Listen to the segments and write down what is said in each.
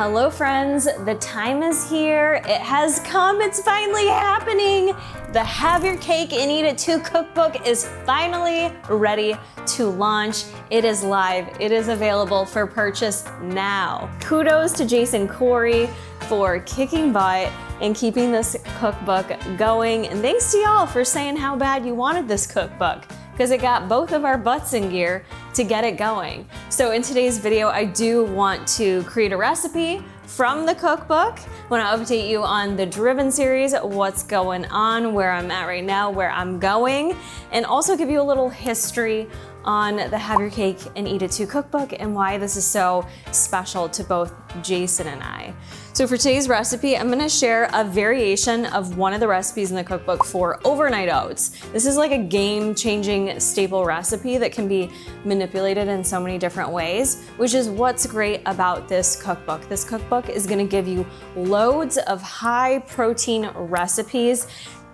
Hello friends, the time is here. It has come, it's finally happening. The Have Your Cake and Eat It Too cookbook is finally ready to launch. It is live, it is available for purchase now. Kudos to Jason Corey for kicking butt and keeping this cookbook going. And thanks to y'all for saying how bad you wanted this cookbook, because it got both of our butts in gear to get it going. So in today's video, I do want to create a recipe from the cookbook. I want to update you on the Driven series, what's going on, where I'm at right now, where I'm going, and also give you a little history on the Have Your Cake and Eat It Too cookbook and why this is so special to both Jason and I. So for today's recipe, I'm gonna share a variation of one of the recipes in the cookbook for overnight oats. This is like a game-changing staple recipe that can be manipulated in so many different ways, which is what's great about this cookbook. This cookbook is gonna give you loads of high-protein recipes,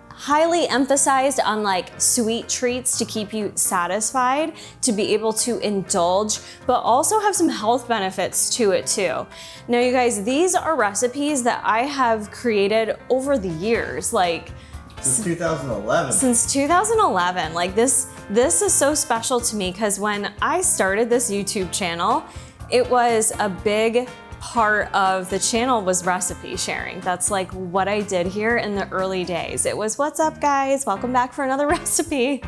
highly emphasized on like sweet treats to keep you satisfied, to be able to indulge, but also have some health benefits to it too. Now you guys, these are recipes that I have created over the years, like since 2011. Since 2011, like this is so special to me because when I started this YouTube channel, it was a big part of the channel was recipe sharing. That's like what I did here in the early days. It was, what's up guys? Welcome back for another recipe.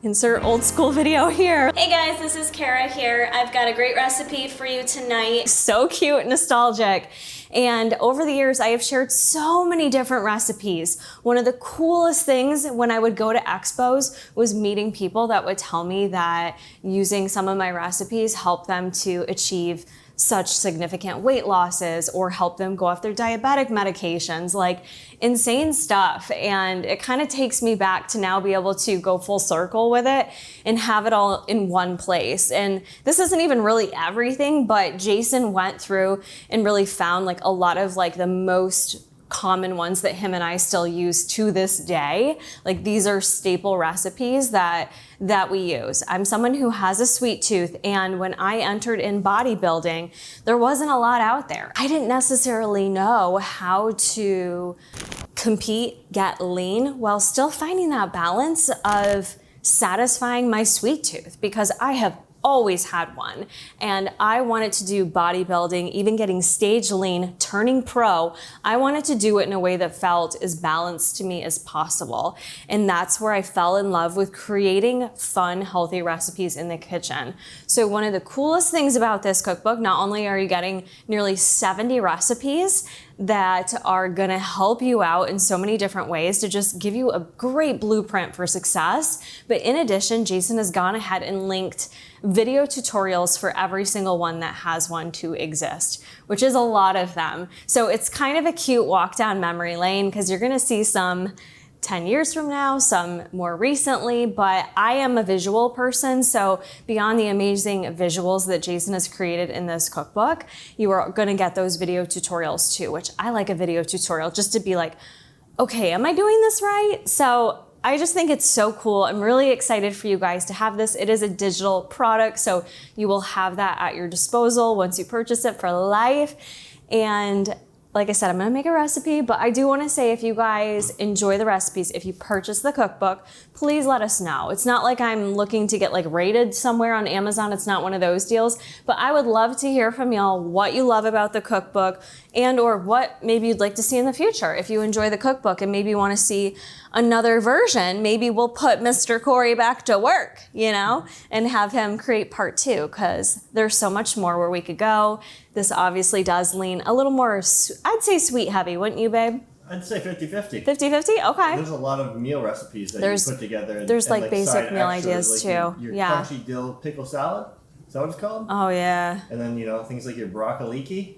Insert old school video here. Hey guys, this is Kara here. I've got a great recipe for you tonight. So cute, nostalgic. And over the years, I have shared so many different recipes. One of the coolest things when I would go to expos was meeting people that would tell me that using some of my recipes helped them to achieve such significant weight losses or help them go off their diabetic medications, like insane stuff. And it kind of takes me back to now be able to go full circle with it and have it all in one place. And this isn't even really everything, but Jason went through and really found like a lot of like the most common ones that him and I still use to this day. Like these are staple recipes that we use. I'm someone who has a sweet tooth, and when I entered in bodybuilding, there wasn't a lot out there. I didn't necessarily know how to compete, get lean, while still finding that balance of satisfying my sweet tooth, because I have always had one. And I wanted to do bodybuilding, even getting stage lean, turning pro. I wanted to do it in a way that felt as balanced to me as possible. And that's where I fell in love with creating fun, healthy recipes in the kitchen. So one of the coolest things about this cookbook, not only are you getting nearly 70 recipes that are gonna help you out in so many different ways to just give you a great blueprint for success, but in addition, Jason has gone ahead and linked video tutorials for every single one that has one to exist, which is a lot of them. So it's kind of a cute walk down memory lane because you're gonna see some 10 years from now, some more recently, but I am a visual person. So beyond the amazing visuals that Jason has created in this cookbook, you are gonna get those video tutorials too, which I like a video tutorial just to be like, okay, am I doing this right? So I just think it's so cool. I'm really excited for you guys to have this. It is a digital product, so you will have that at your disposal once you purchase it for life. And like I said, I'm gonna make a recipe, but I do wanna say if you guys enjoy the recipes, if you purchase the cookbook, please let us know. It's not like I'm looking to get like rated somewhere on Amazon. It's not one of those deals, but I would love to hear from y'all what you love about the cookbook and or what maybe you'd like to see in the future. If you enjoy the cookbook and maybe wanna see another version, maybe we'll put Mr. Corey back to work, you know, and have him create part 2, because there's so much more where we could go. This obviously does lean a little more, I'd say sweet heavy, wouldn't you, babe? I'd say 50-50. 50-50? Okay. There's a lot of meal recipes that you put together. There's like basic meal extras, ideas like too. Your yeah. crunchy dill pickle salad. Is that what it's called? Oh yeah. And then, you know, things like your broccoliki.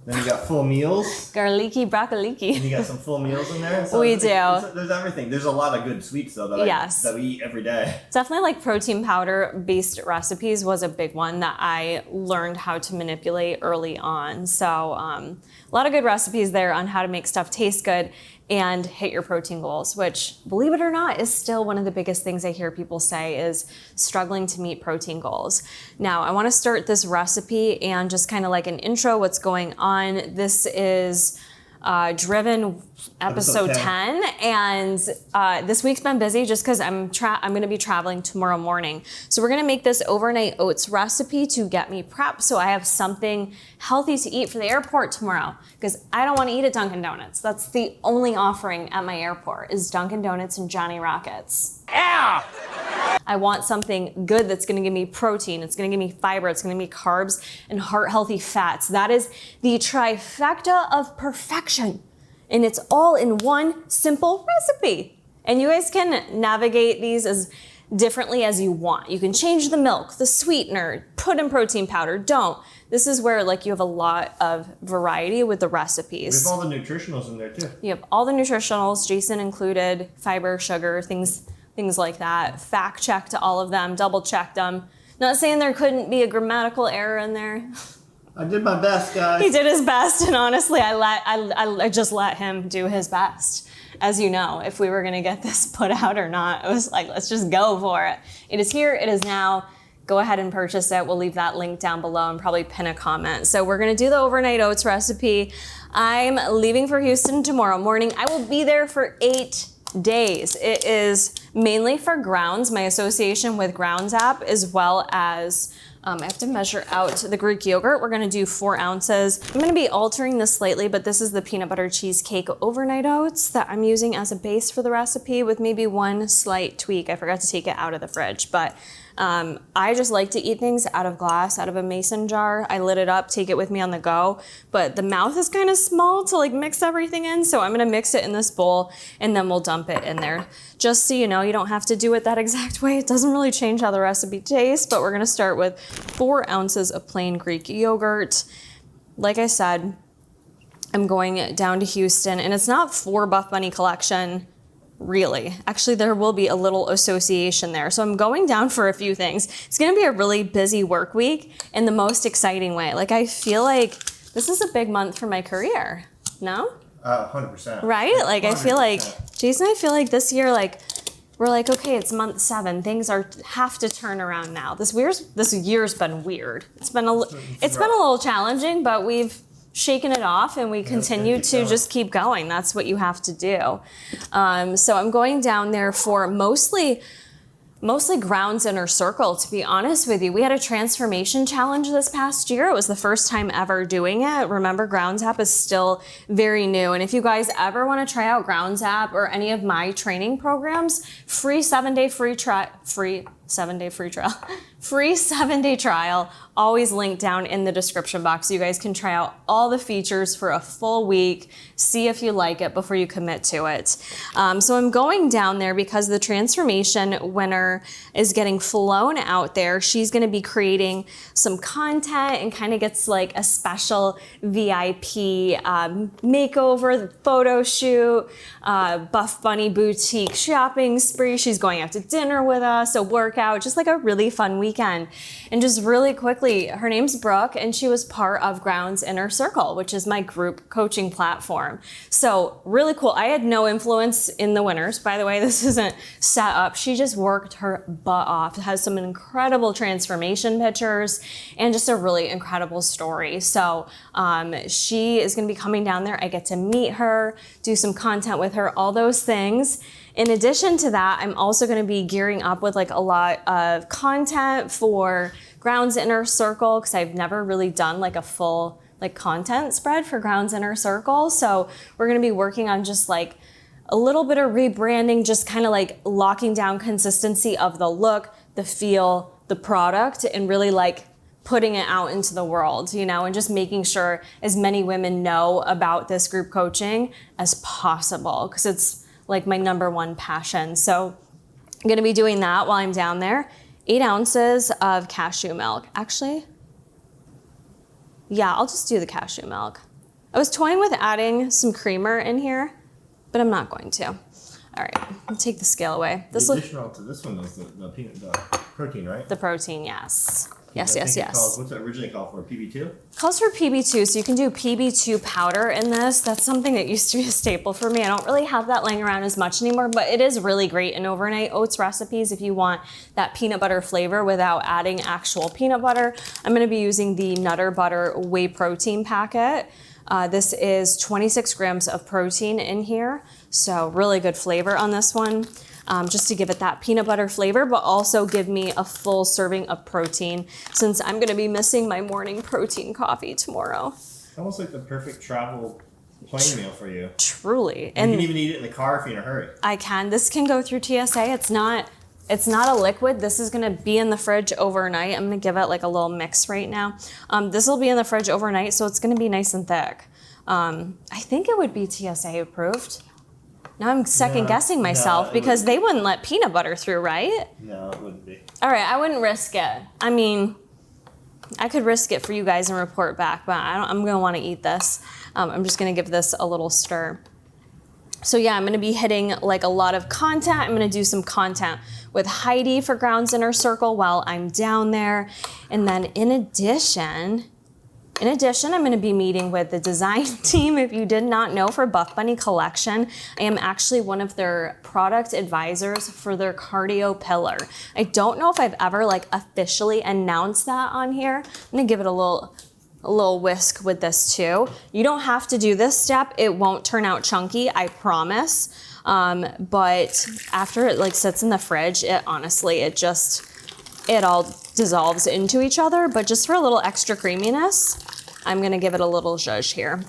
Then you got full meals. Garlicky, broccoliki. And you got some full meals in there. So we do. There's everything. There's a lot of good sweets though that we eat every day. Definitely like protein powder based recipes was a big one that I learned how to manipulate early on. So a lot of good recipes there on how to make stuff taste good and hit your protein goals, which, believe it or not, is still one of the biggest things I hear people say is struggling to meet protein goals. Now, I want to start this recipe and just kind of like an intro, what's going on. This is Driven episode 10, and this week's been busy just because I'm going to be traveling tomorrow morning. So we're going to make this overnight oats recipe to get me prepped so I have something healthy to eat for the airport tomorrow, because I don't want to eat at Dunkin' Donuts. That's the only offering at my airport is Dunkin' Donuts and Johnny Rockets. Yeah! I want something good that's going to give me protein, it's going to give me fiber, it's going to give me carbs and heart-healthy fats. That is the trifecta of perfection. And it's all in one simple recipe. And you guys can navigate these as differently as you want. You can change the milk, the sweetener, put in protein powder, don't. This is where like you have a lot of variety with the recipes. We have all the nutritionals in there too. You have all the nutritionals, Jason included, fiber, sugar, things like that. Fact checked all of them, double checked them. Not saying there couldn't be a grammatical error in there. I did my best, guys. He did his best, and honestly, I just let him do his best. As you know, if we were gonna get this put out or not, it was like, let's just go for it. It is here, it is now. Go ahead and purchase it. We'll leave that link down below and probably pin a comment. So we're gonna do the overnight oats recipe. I'm leaving for Houston tomorrow morning. I will be there for 8 days. It is mainly for Grounds, my association with Grounds app, as well as I have to measure out the Greek yogurt. We're gonna do 4 ounces. I'm gonna be altering this slightly, but this is the peanut butter cheesecake overnight oats that I'm using as a base for the recipe with maybe one slight tweak. I forgot to take it out of the fridge, but I just like to eat things out of glass, out of a mason jar. I lit it up, take it with me on the go, but the mouth is kind of small to like mix everything in. So I'm gonna mix it in this bowl and then we'll dump it in there. Just so you know, you don't have to do it that exact way. It doesn't really change how the recipe tastes, but we're gonna start with 4 ounces of plain Greek yogurt. Like I said, I'm going down to Houston, and it's not for Buff Bunny Collection, really. Actually, there will be a little association there. So I'm going down for a few things. It's gonna be a really busy work week in the most exciting way. Like, I feel like this is a big month for my career, no? 100%. Right? Like, 100%. I feel like, Jason, I feel like this year, like, we're like, okay, it's month 7. Things have to turn around now. This year's been weird. It's been a little challenging, but we've shaken it off and we continue to just keep going. That's what you have to do. So I'm going down there for mostly Grounds Inner Circle, to be honest with you. We had a transformation challenge this past year. It was the first time ever doing it. Remember, Grounds app is still very new. And if you guys ever want to try out Grounds app or any of my training programs, free 7-day trial, always linked down in the description box. You guys can try out all the features for a full week, see if you like it before you commit to it. So I'm going down there because the transformation winner is getting flown out there. She's gonna be creating some content and kind of gets like a special VIP makeover, photo shoot, Buff Bunny boutique shopping spree. She's going out to dinner with us, a workout, just like a really fun weekend. And just really quickly, her name's Brooke, and she was part of Grounds Inner Circle, which is my group coaching platform. So really cool. I had no influence in the winners. By the way, this isn't set up. She just worked her butt off. It has some incredible transformation pictures and just a really incredible story. So she is going to be coming down there. I get to meet her, do some content with her, all those things. In addition to that, I'm also going to be gearing up with like a lot of content for Grounds Inner Circle, because I've never really done like a full like content spread for Grounds Inner Circle. So we're going to be working on just like a little bit of rebranding, just kind of like locking down consistency of the look, the feel, the product, and really like putting it out into the world, you know, and just making sure as many women know about this group coaching as possible, because it's like my #1 passion. So I'm gonna be doing that while I'm down there. 8 ounces of cashew milk. Actually, yeah, I'll just do the cashew milk. I was toying with adding some creamer in here, but I'm not going to. All right, I'll take the scale away. The additional to this one is the protein, right? The protein, yes. Yes. What's it originally called for? PB2? It calls for PB2, so you can do PB2 powder in this. That's something that used to be a staple for me. I don't really have that laying around as much anymore, but it is really great in overnight oats recipes if you want that peanut butter flavor without adding actual peanut butter. I'm gonna be using the Nutter Butter Whey Protein packet. This is 26 grams of protein in here, so really good flavor on this one. Just to give it that peanut butter flavor, but also give me a full serving of protein since I'm gonna be missing my morning protein coffee tomorrow. Almost like the perfect travel plane meal for you. Truly. And you can even eat it in the car if you're in a hurry. I can. This can go through TSA. It's not a liquid. This is gonna be in the fridge overnight. I'm gonna give it like a little mix right now. This will be in the fridge overnight, so it's gonna be nice and thick. I think it would be TSA approved. Now I'm second guessing myself because they wouldn't let peanut butter through, right? No, it wouldn't be. All right, I wouldn't risk it. I mean, I could risk it for you guys and report back, but I'm gonna wanna eat this. I'm just gonna give this a little stir. So yeah, I'm gonna be hitting like a lot of content. I'm gonna do some content with Heidi for Grounds Inner Circle while I'm down there. And then in addition, I'm going to be meeting with the design team. If you did not know, for Buff Bunny Collection, I am actually one of their product advisors for their cardio pillar. I don't know if I've ever like officially announced that on here. I'm going to give it a little whisk with this too. You don't have to do this step. It won't turn out chunky, I promise. But after it like sits in the fridge, it all dissolves into each other, but just for a little extra creaminess, I'm gonna give it a little zhuzh here.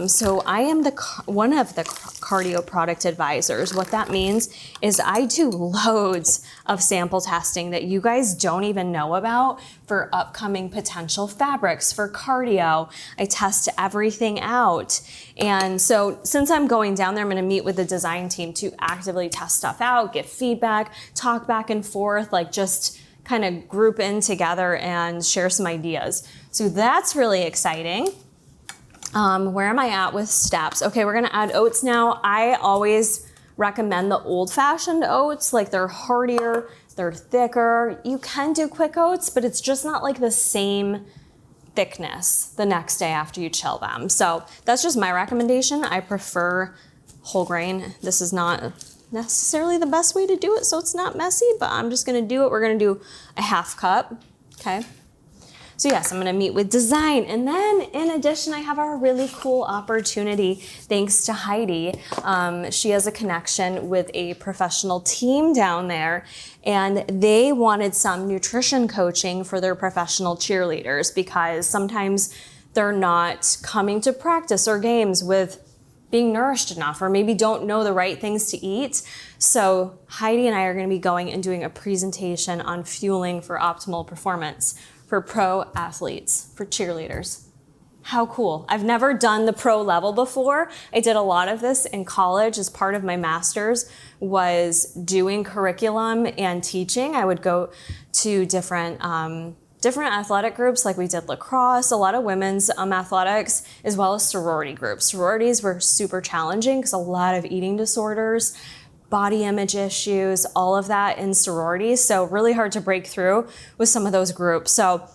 So I am one of the cardio product advisors. What that means is I do loads of sample testing that you guys don't even know about for upcoming potential fabrics for cardio. I test everything out. And so since I'm going down there, I'm gonna meet with the design team to actively test stuff out, get feedback, talk back and forth, like just kind of group in together and share some ideas. So that's really exciting. Where am I at with steps? Okay, we're gonna add oats now. I always recommend the old-fashioned oats, like they're heartier, they're thicker. You can do quick oats, but it's just not like the same thickness the next day after you chill them. So that's just my recommendation. I prefer whole grain. This is not necessarily the best way to do it, so it's not messy, but I'm just gonna do it. We're gonna do a half cup, okay? So yes, I'm gonna meet with design. And then in addition, I have a really cool opportunity thanks to Heidi. She has a connection with a professional team down there, and they wanted some nutrition coaching for their professional cheerleaders because sometimes they're not coming to practice or games with being nourished enough, or maybe don't know the right things to eat. So Heidi and I are gonna be going and doing a presentation on fueling for optimal performance for pro athletes, for cheerleaders. How cool. I've never done the pro level before. I did a lot of this in college as part of my master's, was doing curriculum and teaching. I would go to different athletic groups, like we did lacrosse, a lot of women's athletics, as well as sorority groups. Sororities were super challenging because a lot of eating disorders, body image issues, all of that in sororities. So really hard to break through with some of those groups. So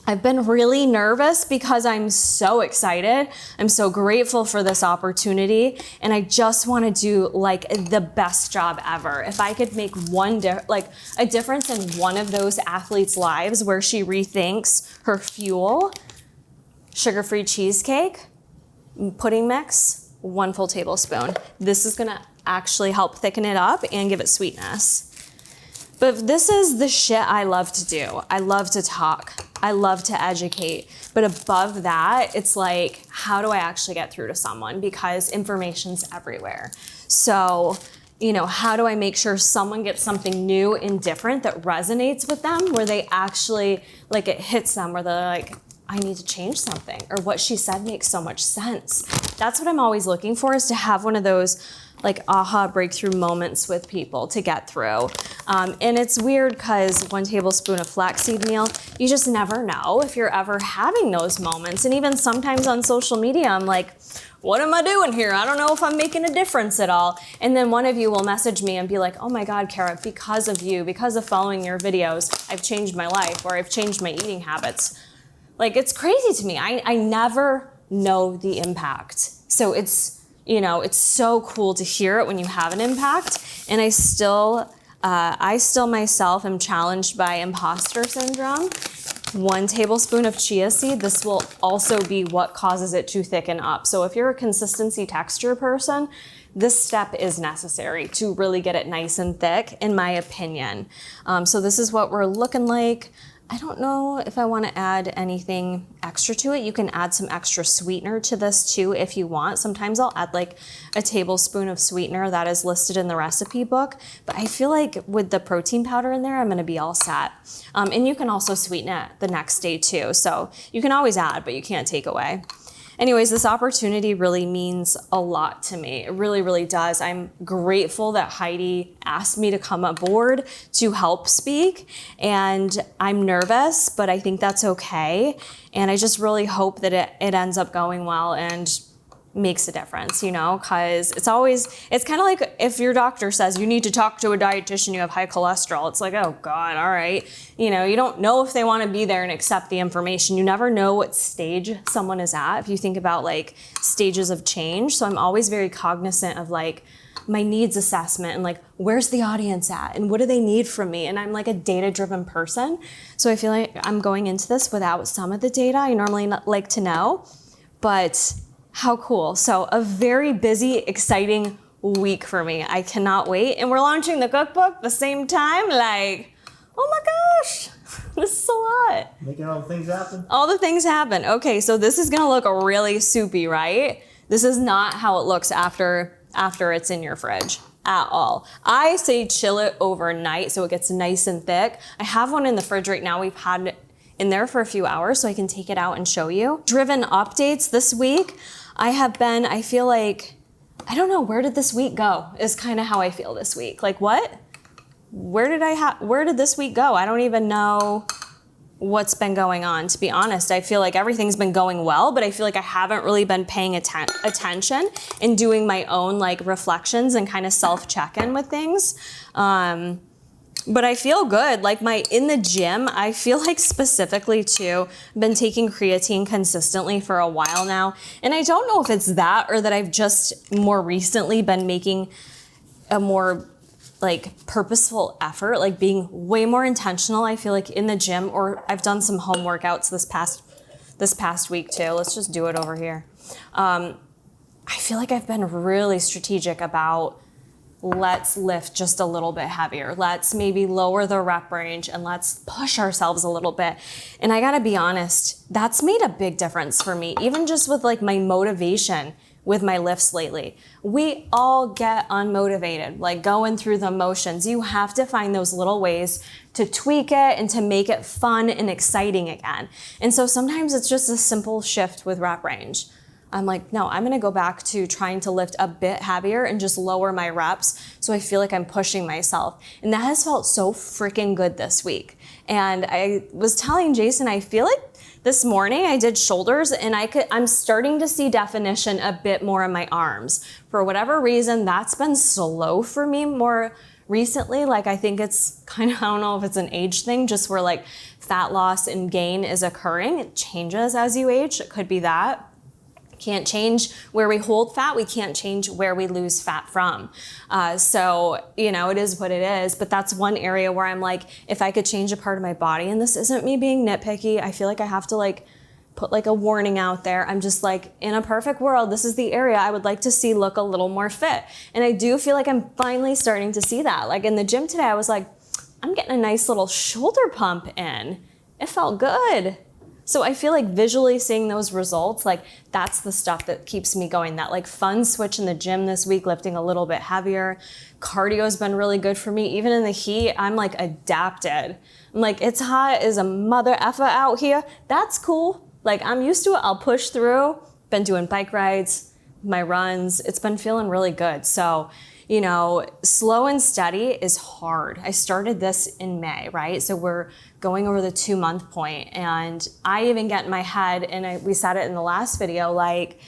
I've been really nervous because I'm so excited. I'm so grateful for this opportunity. And I just want to do like the best job ever. If I could make a difference in one of those athletes' lives where she rethinks her fuel, sugar-free cheesecake, pudding mix, 1 full tablespoon. This is gonna actually help thicken it up and give it sweetness. But this is the shit I love to do. I love to talk. I love to educate. But above that, it's like, how do I actually get through to someone? Because information's everywhere. So, how do I make sure someone gets something new and different that resonates with them, where they actually, like, it hits them, where they're like, I need to change something, or what she said makes so much sense. That's what I'm always looking for, is to have one of those like aha breakthrough moments with people to get through. And it's weird because 1 tablespoon of flaxseed meal, you just never know if you're ever having those moments. And even sometimes on social media, I'm like, what am I doing here? I don't know if I'm making a difference at all. And then one of you will message me and be like, oh my God, Kara, because of you, because of following your videos, I've changed my life, or I've changed my eating habits. Like, it's crazy to me. I never know the impact. So it's, you know, it's so cool to hear it when you have an impact. And I still myself am challenged by imposter syndrome. 1 tablespoon of chia seed, this will also be what causes it to thicken up. So if you're a consistency texture person, this step is necessary to really get it nice and thick, in my opinion. So this is what we're looking like. I don't know if I want to add anything extra to it. You can add some extra sweetener to this too if you want. Sometimes I'll add like a tablespoon of sweetener that is listed in the recipe book, but I feel like with the protein powder in there, I'm going to be all set. And you can also sweeten it the next day too. So you can always add, but you can't take away. Anyways, this opportunity really means a lot to me. It really, really does. I'm grateful that Heidi asked me to come aboard to help speak, and I'm nervous, but I think that's okay. And I just really hope that it ends up going well and makes a difference, you know, because it's kind of like if your doctor says you need to talk to a dietitian, you have high cholesterol. It's like, oh God, all right. You know, you don't know if they want to be there and accept the information. You never know what stage someone is at if you think about like stages of change. So I'm always very cognizant of like my needs assessment and like, where's the audience at and what do they need from me? And I'm like a data-driven person. So I feel like I'm going into this without some of the data I normally like to know, but how cool. So a very busy, exciting week for me. I cannot wait. And we're launching the cookbook at the same time. Like, oh my gosh, this is a lot. Making all the things happen. All the things happen. Okay, so this is gonna look really soupy, right? This is not how it looks after it's in your fridge at all. I say chill it overnight so it gets nice and thick. I have one in the fridge right now. We've had it in there for a few hours so I can take it out and show you. Driven updates this week. I feel like, I don't know, where did this week go is kind of how I feel this week. Like what? Where did this week go? I don't even know what's been going on, to be honest. I feel like everything's been going well, but I feel like I haven't really been paying attention and doing my own like reflections and kind of self-check-in with things. But I feel good. Like in the gym, I feel like specifically too, I've been taking creatine consistently for a while now. And I don't know if it's that or that I've just more recently been making a more like purposeful effort, like being way more intentional. I feel like in the gym, or I've done some home workouts this past week too. Let's just do it over here. I feel like I've been really strategic about let's lift just a little bit heavier. Let's maybe lower the rep range and let's push ourselves a little bit. And I gotta be honest, that's made a big difference for me, even just with like my motivation with my lifts lately. We all get unmotivated, like going through the motions. You have to find those little ways to tweak it and to make it fun and exciting again. And so sometimes it's just a simple shift with rep range. I'm like, no, I'm gonna go back to trying to lift a bit heavier and just lower my reps so I feel like I'm pushing myself. And that has felt so freaking good this week. And I was telling Jason, I feel like this morning I did shoulders and I'm starting to see definition a bit more in my arms. For whatever reason, that's been slow for me more recently. Like I think it's kind of, I don't know if it's an age thing, just where like fat loss and gain is occurring. It changes as you age. It could be that. Can't change where we hold fat. We can't change where we lose fat from. So, you know, it is what it is. But that's one area where I'm like, if I could change a part of my body, and this isn't me being nitpicky, I feel like I have to like put like a warning out there. I'm just like, in a perfect world, this is the area I would like to see look a little more fit. And I do feel like I'm finally starting to see that. Like in the gym today, I was like, I'm getting a nice little shoulder pump in. It felt good. So I feel like visually seeing those results, like that's the stuff that keeps me going. That like fun switch in the gym this week, lifting a little bit heavier. Cardio's been really good for me. Even in the heat, I'm like adapted. I'm like, it's hot as a mother effer out here. That's cool. Like I'm used to it. I'll push through. Been doing bike rides, my runs. It's been feeling really good. So, you know, slow and steady is hard. I started this in May, right? So we're going over the 2-month point, and I even get in my head, and we said it in the last video, like,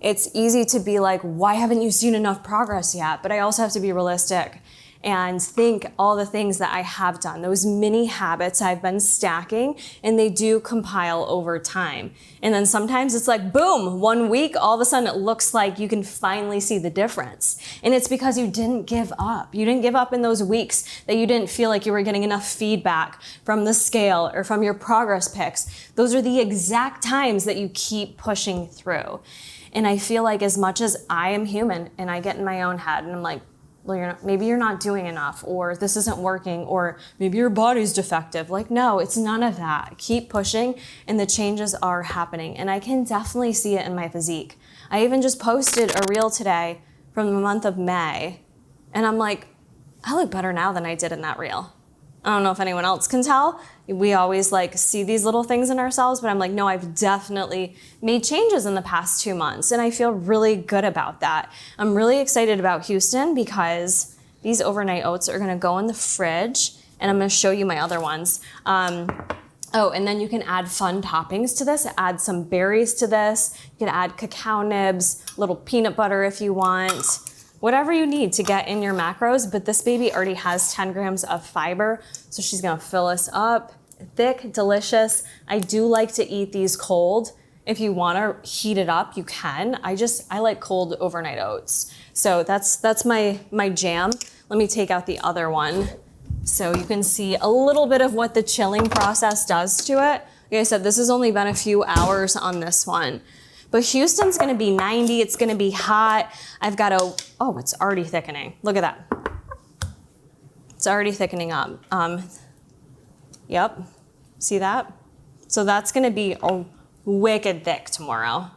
it's easy to be like, why haven't you seen enough progress yet? But I also have to be realistic and think all the things that I have done, those mini habits I've been stacking, and they do compile over time. And then sometimes it's like, boom, 1 week, all of a sudden it looks like you can finally see the difference. And it's because you didn't give up. You didn't give up in those weeks that you didn't feel like you were getting enough feedback from the scale or from your progress pics. Those are the exact times that you keep pushing through. And I feel like as much as I am human and I get in my own head and I'm like, well, maybe you're not doing enough, or this isn't working, or maybe your body's defective. Like, no, it's none of that. Keep pushing, and the changes are happening. And I can definitely see it in my physique. I even just posted a reel today from the month of May, and I'm like, I look better now than I did in that reel. I don't know if anyone else can tell. We always like see these little things in ourselves, but I'm like, no, I've definitely made changes in the past 2 months, and I feel really good about that. I'm really excited about Houston because these overnight oats are gonna go in the fridge, and I'm gonna show you my other ones. Oh, and then you can add fun toppings to this. Add some berries to this. You can add cacao nibs, little peanut butter if you want. Whatever you need to get in your macros, but this baby already has 10 grams of fiber, so she's gonna fill us up. Thick, delicious. I do like to eat these cold. If you wanna heat it up, you can. I like cold overnight oats. So that's my jam. Let me take out the other one so you can see a little bit of what the chilling process does to it. Like I said, this has only been a few hours on this one. But Houston's gonna be 90, it's gonna be hot. I've got oh, it's already thickening. Look at that. It's already thickening up. Yep, see that? So that's gonna be wicked thick tomorrow.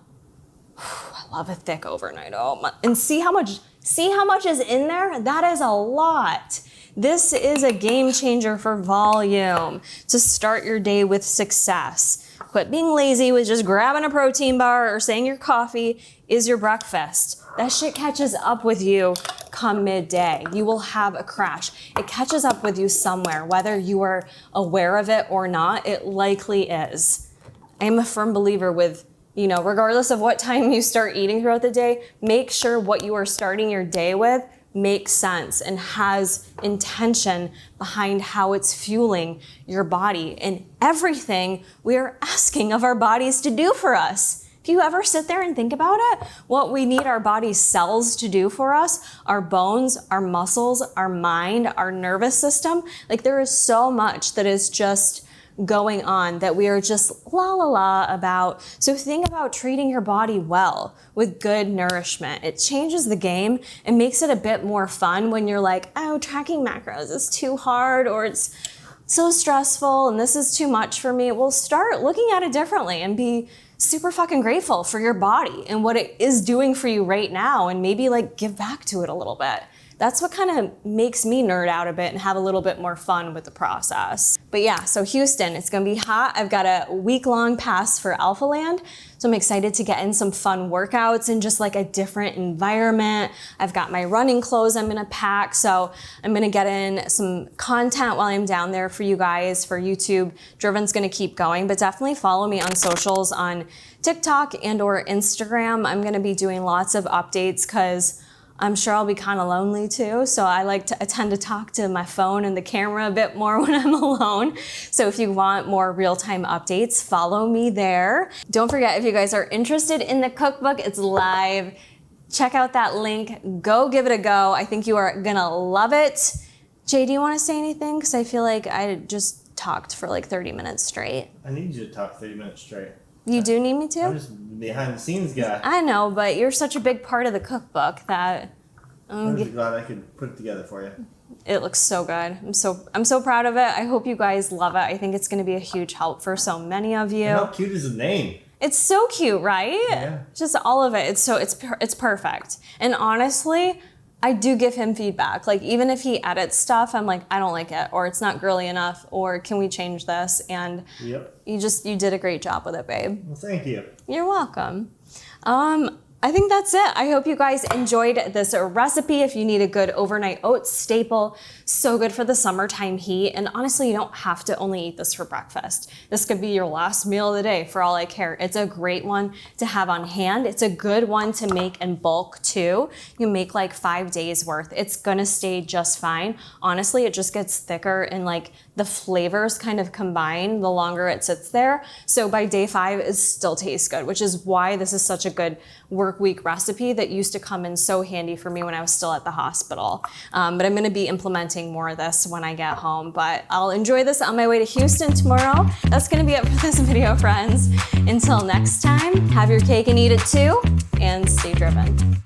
I love a thick overnight oat. And see how much is in there? That is a lot. This is a game changer for volume to start your day with success. Quit being lazy with just grabbing a protein bar or saying your coffee is your breakfast. That shit catches up with you come midday. You will have a crash. It catches up with you somewhere, whether you are aware of it or not, it likely is. I am a firm believer with, you know, regardless of what time you start eating throughout the day, make sure what you are starting your day with makes sense and has intention behind how it's fueling your body and everything we are asking of our bodies to do for us. If you ever sit there and think about it, what we need our body cells to do for us, our bones, our muscles, our mind, our nervous system, like there is so much that is just going on that we are just la la la about. So think about treating your body well with good nourishment. It changes the game and makes it a bit more fun when you're like, oh, tracking macros is too hard or it's so stressful and this is too much for me. Well, start looking at it differently and be super fucking grateful for your body and what it is doing for you right now, and maybe like give back to it a little bit. That's what kind of makes me nerd out a bit and have a little bit more fun with the process. But yeah, so Houston, it's gonna be hot. I've got a week-long pass for Alpha Land, so I'm excited to get in some fun workouts in just like a different environment. I've got my running clothes I'm gonna pack, so I'm gonna get in some content while I'm down there for you guys, for YouTube. Driven's gonna keep going, but definitely follow me on socials on TikTok and or Instagram. I'm gonna be doing lots of updates because I'm sure I'll be kind of lonely too, so I tend to talk to my phone and the camera a bit more when I'm alone. So if you want more real-time updates, follow me there. Don't forget, if you guys are interested in the cookbook, it's live. Check out that link. Go give it a go. I think you are gonna love it. Jay, do you want to say anything? Because I feel like I just talked for like 30 minutes straight. I need you to talk 30 minutes straight. You do need me to? I'm just behind the scenes guy. I know, but you're such a big part of the cookbook that I'm just glad I could put it together for you. It looks so good. I'm so proud of it. I hope you guys love it. I think it's going to be a huge help for so many of you. And how cute is the name? It's so cute, right? Yeah. Just all of it. It's perfect. And honestly, I do give him feedback. Like even if he edits stuff, I'm like, I don't like it, or it's not girly enough, or can we change this? And yep. You did a great job with it, babe. Well, thank you. You're welcome. I think that's it. I hope you guys enjoyed this recipe. If you need a good overnight oats staple, so good for the summertime heat. And honestly, you don't have to only eat this for breakfast. This could be your last meal of the day for all I care. It's a great one to have on hand. It's a good one to make in bulk too. You make like 5 days worth. It's gonna stay just fine. Honestly, it just gets thicker and like the flavors kind of combine the longer it sits there. So by day 5, it still tastes good, which is why this is such a good work week recipe that used to come in so handy for me when I was still at the hospital. But I'm gonna be implementing more of this when I get home, but I'll enjoy this on my way to Houston tomorrow. That's gonna be it for this video, friends. Until next time, have your cake and eat it too, and stay driven.